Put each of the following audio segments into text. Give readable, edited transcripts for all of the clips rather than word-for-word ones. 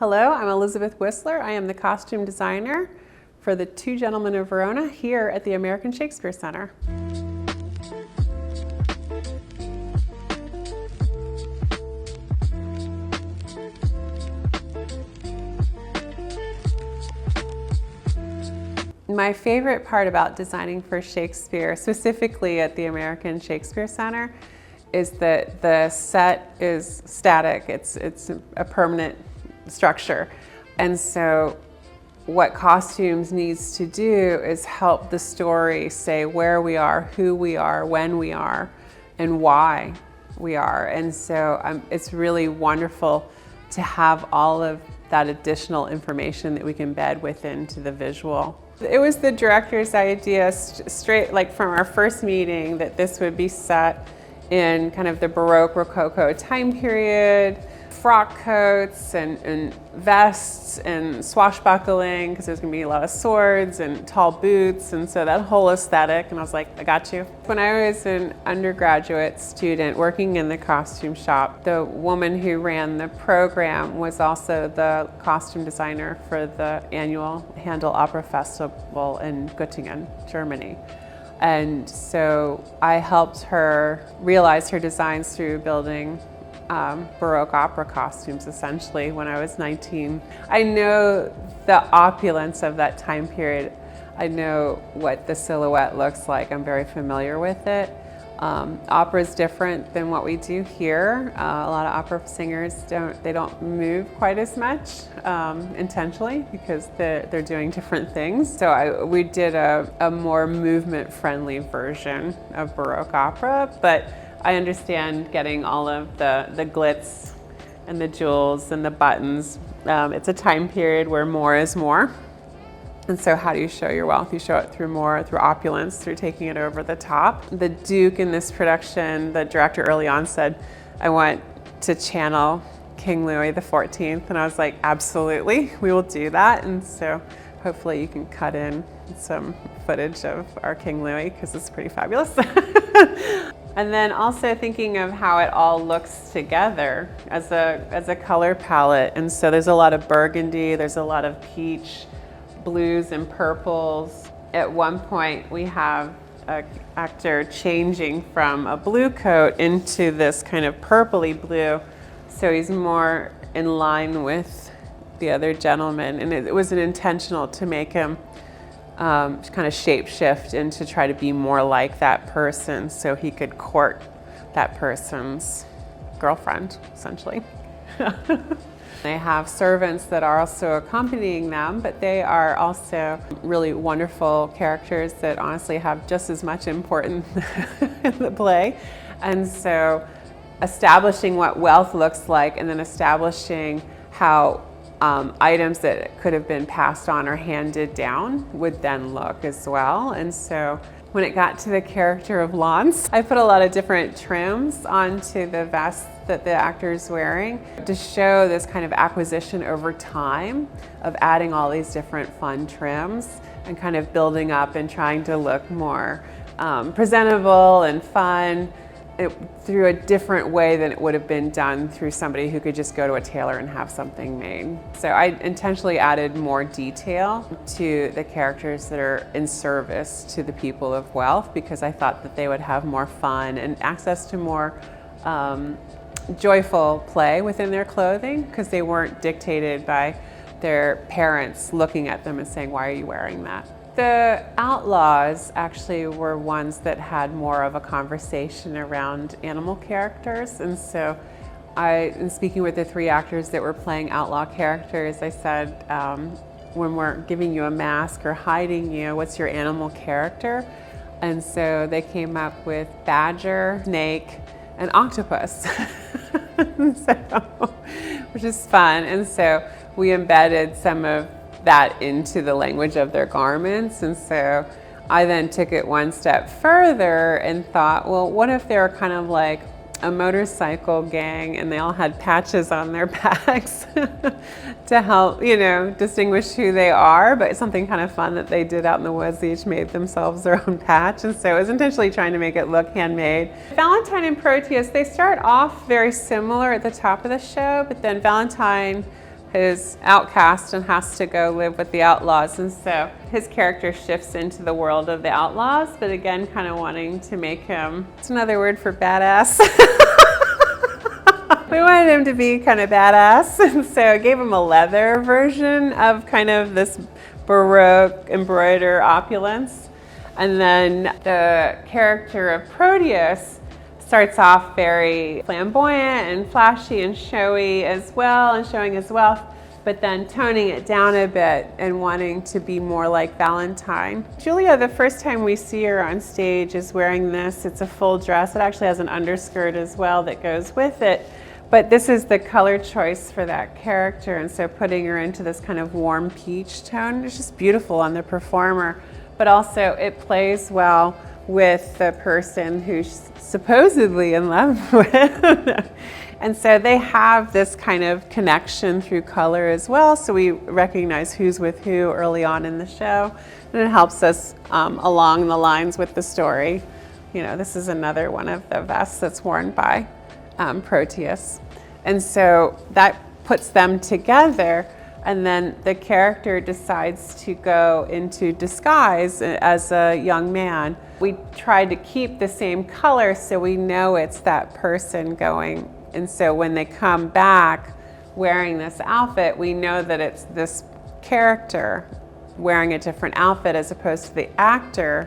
Hello, I'm Elizabeth Wislar. I am the costume designer for the Two Gentlemen of Verona here at the American Shakespeare Center. My favorite part about designing for Shakespeare, specifically at the American Shakespeare Center, is that the set is static. It's a permanent structure. And so what costumes needs to do is help the story say where we are, who we are, when we are, and why we are. And so it's really wonderful to have all of that additional information that we can embed within to the visual. It was the director's idea straight like from our first meeting that this would be set in kind of the Baroque Rococo time period, frock coats and vests and swashbuckling, because there's gonna be a lot of swords and tall boots, and so that whole aesthetic, and I was like, I got you. When I was an undergraduate student working in the costume shop, the woman who ran the program was also the costume designer for the annual Handel Opera Festival in Göttingen, Germany. And so I helped her realize her designs through building Baroque opera costumes, essentially, when I was 19. I know the opulence of that time period. I know what the silhouette looks like. I'm very familiar with it. Opera is different than what we do here. A lot of opera singers don't move quite as much intentionally, because they're doing different things. So we did a more movement-friendly version of Baroque opera, but I understand getting all of the glitz and the jewels and the buttons. It's a time period where more is more. And so how do you show your wealth? You show it through opulence, through taking it over the top. The Duke in this production, the director early on said, I want to channel King Louis XIV. And I was like, absolutely, we will do that. And so hopefully you can cut in some footage of our King Louis, because it's pretty fabulous. And then also thinking of how it all looks together as a color palette. And so there's a lot of burgundy, there's a lot of peach, blues and purples. At one point we have an actor changing from a blue coat into this kind of purpley blue. So he's more in line with the other gentleman. And it was intentional to make him kind of shape shift and to try to be more like that person, so he could court that person's girlfriend, essentially. They have servants that are also accompanying them, but they are also really wonderful characters that honestly have just as much importance in the play. And so establishing what wealth looks like, and then establishing how items that could have been passed on or handed down would then look as well. And so when it got to the character of Lance, I put a lot of different trims onto the vest that the actor's wearing to show this kind of acquisition over time of adding all these different fun trims and kind of building up and trying to look more presentable and fun through a different way than it would have been done through somebody who could just go to a tailor and have something made. So I intentionally added more detail to the characters that are in service to the people of wealth, because I thought that they would have more fun and access to more joyful play within their clothing, because they weren't dictated by their parents looking at them and saying, why are you wearing that? The outlaws actually were ones that had more of a conversation around animal characters. And so in speaking with the three actors that were playing outlaw characters, I said, when we're giving you a mask or hiding you, what's your animal character? And so they came up with badger, snake, and octopus, which is fun. And so we embedded some of that into the language of their garments. And so I then took it one step further and thought, well, what if they were kind of like a motorcycle gang and they all had patches on their backs to help, distinguish who they are, but something kind of fun that they did out in the woods. They each made themselves their own patch. And so it was intentionally trying to make it look handmade. Valentine and Proteus, they start off very similar at the top of the show, but then Valentine who's outcast and has to go live with the outlaws. And so his character shifts into the world of the outlaws, but again, kind of wanting to make him, it's another word for badass. We wanted him to be kind of badass, and so I gave him a leather version of kind of this baroque embroider opulence. And then the character of Proteus starts off very flamboyant and flashy and showy as well, and showing his wealth, but then toning it down a bit and wanting to be more like Valentine. Julia, the first time we see her on stage, is wearing this. It's a full dress. It actually has an underskirt as well that goes with it. But this is the color choice for that character, and so putting her into this kind of warm peach tone is just beautiful on the performer, but also it plays well with the person who's supposedly in love with. And so they have this kind of connection through color as well, so we recognize who's with who early on in the show, and it helps us along the lines with the story. You know, this is another one of the vests that's worn by Proteus. And so that puts them together, and then the character decides to go into disguise as a young man. We tried to keep the same color so we know it's that person going, and so when they come back wearing this outfit, we know that it's this character wearing a different outfit as opposed to the actor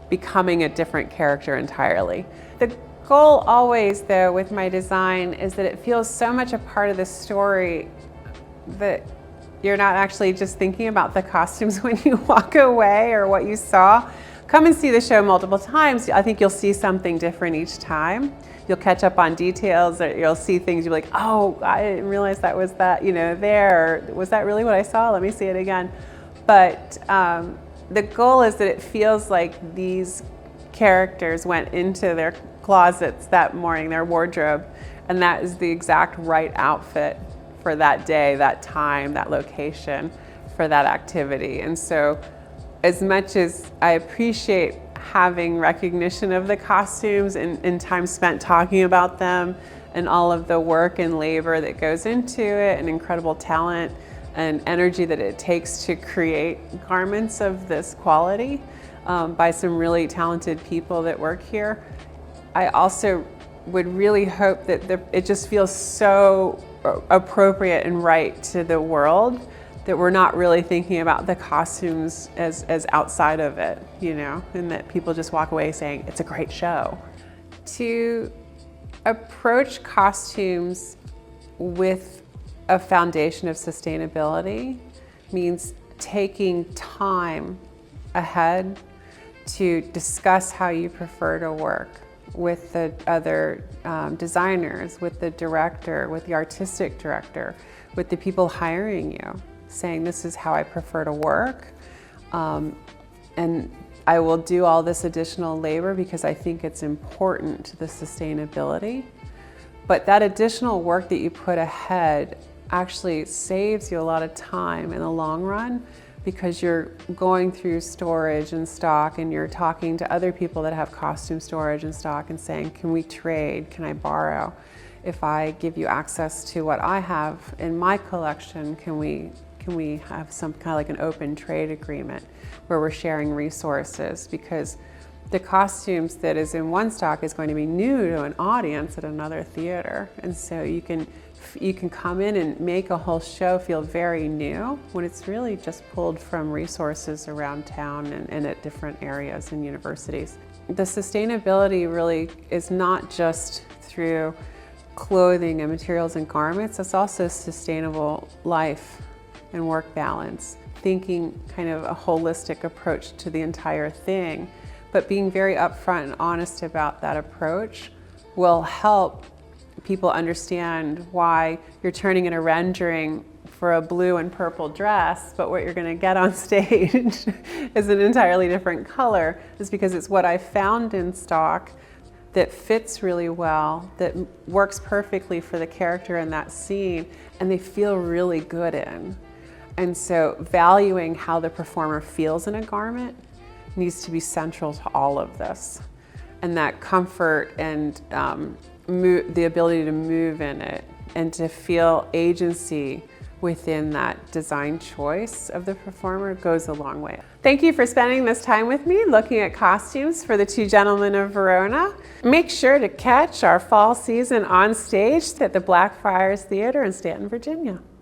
becoming a different character entirely. The goal always, though, with my design is that it feels so much a part of the story that you're not actually just thinking about the costumes when you walk away or what you saw. Come and see the show multiple times. I think you'll see something different each time. You'll catch up on details, or you'll see things you'll be like, oh, I didn't realize that was that, you know, there. Or, was that really what I saw? Let me see it again. But the goal is that it feels like these characters went into their closets that morning, their wardrobe, and that is the exact right outfit for that day, that time, that location, for that activity. And so as much as I appreciate having recognition of the costumes and time spent talking about them and all of the work and labor that goes into it and incredible talent and energy that it takes to create garments of this quality by some really talented people that work here, I also would really hope that it just feels so appropriate and right to the world that we're not really thinking about the costumes as outside of it, you know, and that people just walk away saying, it's a great show. To approach costumes with a foundation of sustainability means taking time ahead to discuss how you prefer to work with the other designers, with the director, with the artistic director, with the people hiring you, saying this is how I prefer to work, and I will do all this additional labor because I think it's important to the sustainability. But that additional work that you put ahead actually saves you a lot of time in the long run, because you're going through storage and stock and you're talking to other people that have costume storage and stock and saying, can we trade, can I borrow? If I give you access to what I have in my collection, can we have some kind of like an open trade agreement where we're sharing resources? Because the costumes that is in one stock is going to be new to an audience at another theater. And so you can come in and make a whole show feel very new when it's really just pulled from resources around town and at different areas and universities. The sustainability really is not just through clothing and materials and garments, it's also sustainable life and work balance, thinking kind of a holistic approach to the entire thing, but being very upfront and honest about that approach will help people understand why you're turning in a rendering for a blue and purple dress, but what you're going to get on stage is an entirely different color, is because it's what I found in stock that fits really well, that works perfectly for the character in that scene, and they feel really good in. And so valuing how the performer feels in a garment needs to be central to all of this. And that comfort and the ability to move in it and to feel agency within that design choice of the performer goes a long way. Thank you for spending this time with me looking at costumes for the Two Gentlemen of Verona. Make sure to catch our fall season on stage at the Blackfriars Theater in Staunton, Virginia.